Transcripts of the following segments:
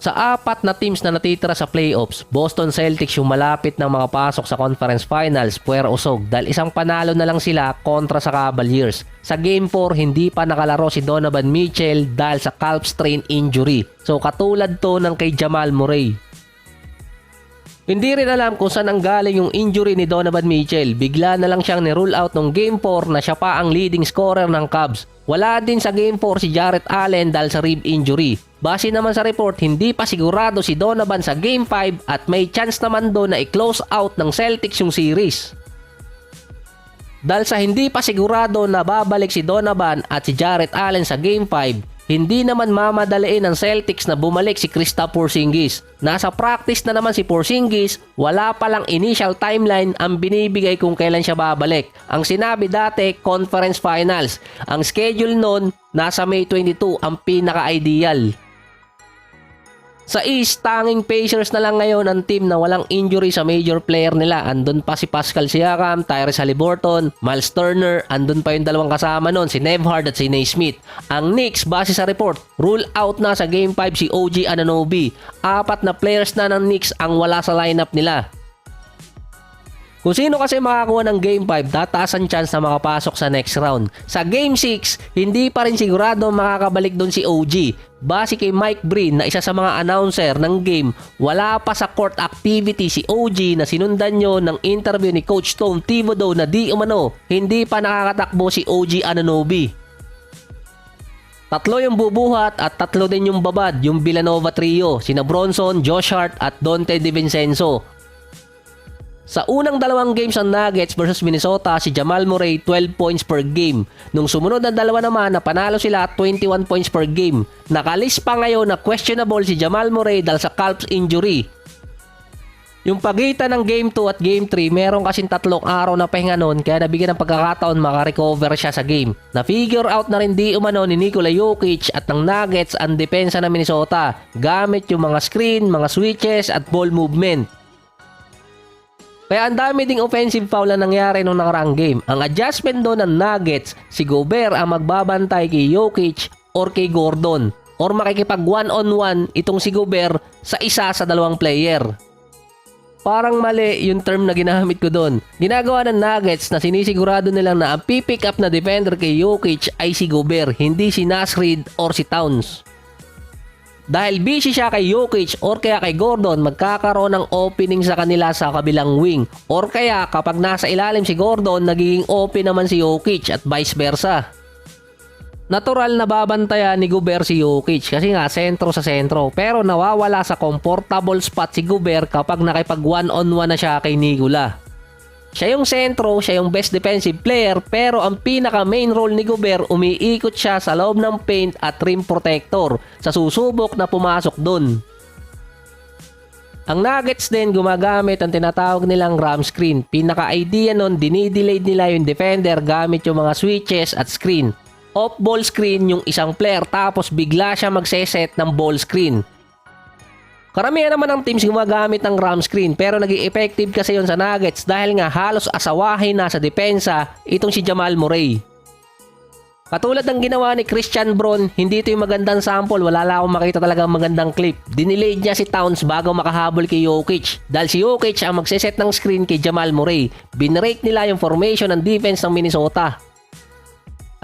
Sa apat na teams na natitira sa playoffs, Boston Celtics yung malapit ng makapasok sa conference finals, puwer usog dahil isang panalo na lang sila kontra sa Cavaliers. Sa Game 4, hindi pa nakalaro si Donovan Mitchell dahil sa calf strain injury. So katulad to ng kay Jamal Murray. Hindi rin alam kung saan ang galing yung injury ni Donovan Mitchell. Bigla na lang siyang ni-rule out ng Game 4 na siya pa ang leading scorer ng Cavs. Wala din sa Game 4 si Jarrett Allen dahil sa rib injury. Base naman sa report, hindi pa sigurado si Donovan sa Game 5 at may chance naman doon na i-close out ng Celtics yung series. Dahil sa hindi pa sigurado na babalik si Donovan at si Jarrett Allen sa Game 5, hindi naman mamadaliin ng Celtics na bumalik si Kristaps Porzingis. Nasa practice na naman si Porzingis, wala palang initial timeline ang binibigay kung kailan siya babalik. Ang sinabi dati, conference finals. Ang schedule nun, nasa May 22 ang pinaka-ideal. Sa East, tanging Pacers na lang ngayon ang team na walang injury sa major player nila. Andun pa si Pascal Siakam, Tyrese Haliburton, Miles Turner, andun pa yung dalawang kasama nun, si Nembhard at si Naismith. Ang Knicks, base sa report, rule out na sa Game 5 si OG Anunoby. 4 na players na ng Knicks ang wala sa lineup nila. Kung sino kasi makakuha ng Game 5, tataas ang chance na makapasok sa next round. Sa Game 6, hindi pa rin sigurado makakabalik doon si OG. Base kay Mike Breen na isa sa mga announcer ng game, wala pa sa court activity si OG na sinundan nyo ng interview ni Coach Tom Thibodeau na di umano, hindi pa nakakatakbo si OG Anunoby. 3 yung bubuhat at 3 din yung babad, yung Villanova trio, sina Bronson, Josh Hart at Donte DiVincenzo. Sa unang 2 games ng Nuggets versus Minnesota, si Jamal Murray 12 points per game. Nung sumunod na 2 naman, napanalo sila 21 points per game. Nakalis pa ngayon na questionable si Jamal Murray dahil sa calf injury. Yung pagitan ng Game 2 at Game 3, meron kasing 3 araw na pahinga nun kaya nabigyan ng pagkakataon makarecover siya sa game. Na-figure out na rin di umano ni Nikola Jokic at ng Nuggets ang depensa ng Minnesota gamit yung mga screen, mga switches at ball movement. Kaya ang dami ding offensive foul na nangyari nung nakaraang game. Ang adjustment doon ng Nuggets, si Gobert ang magbabantay kay Jokic or kay Gordon. Or makikipag one-on-one itong si Gobert sa isa sa 2 player. Parang mali yung term na ginamit ko doon. Ginagawa ng Nuggets na sinisigurado nilang na ang pipick up na defender kay Jokic ay si Gobert, hindi si Naz Reid or si Towns. Dahil busy siya kay Jokic or kaya kay Gordon, magkakaroon ng opening sa kanila sa kabilang wing. Or kaya kapag nasa ilalim si Gordon, nagiging open naman si Jokic at vice versa. Natural na babantayan ni Gobert si Jokic kasi nga sentro sa sentro. Pero nawawala sa comfortable spot si Gobert kapag nakipag one-on-one na siya kay Nikola. Siya yung sentro, siya yung best defensive player, pero ang pinaka main role ni Gobert, umiikot siya sa loob ng paint at rim protector sa susubok na pumasok dun. Ang Nuggets din gumagamit ang tinatawag nilang ram screen. Pinaka-idea nun, dinidelayed nila yung defender gamit yung mga switches at screen. Off-ball screen yung isang player tapos bigla siya magseset ng ball screen. Karamihan naman ng teams gumagamit ng ram screen pero naging effective kasi yon sa Nuggets dahil nga halos asawahin na sa depensa itong si Jamal Murray. Katulad ng ginawa ni Christian Braun, hindi ito yung magandang sample, wala lang akong makita talagang magandang clip. Dinilayed niya si Towns bago makahabol kay Jokic dahil si Jokic ang magseset ng screen kay Jamal Murray. Binrake nila yung formation ng defense ng Minnesota.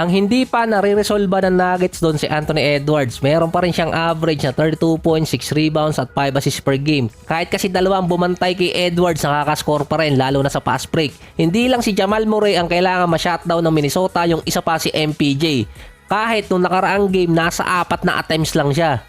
Ang hindi pa nare-resolba ng Nuggets doon si Anthony Edwards. Meron pa rin siyang average na 32 points, 6 rebounds at 5 assists per game. Kahit kasi 2 ang bumantay kay Edwards, nakaka-score pa rin lalo na sa fast break. Hindi lang si Jamal Murray ang kailangan ma-shutdown ng Minnesota, yung isa pa si MPJ. Kahit nung nakaraang game, nasa 4 na attempts lang siya.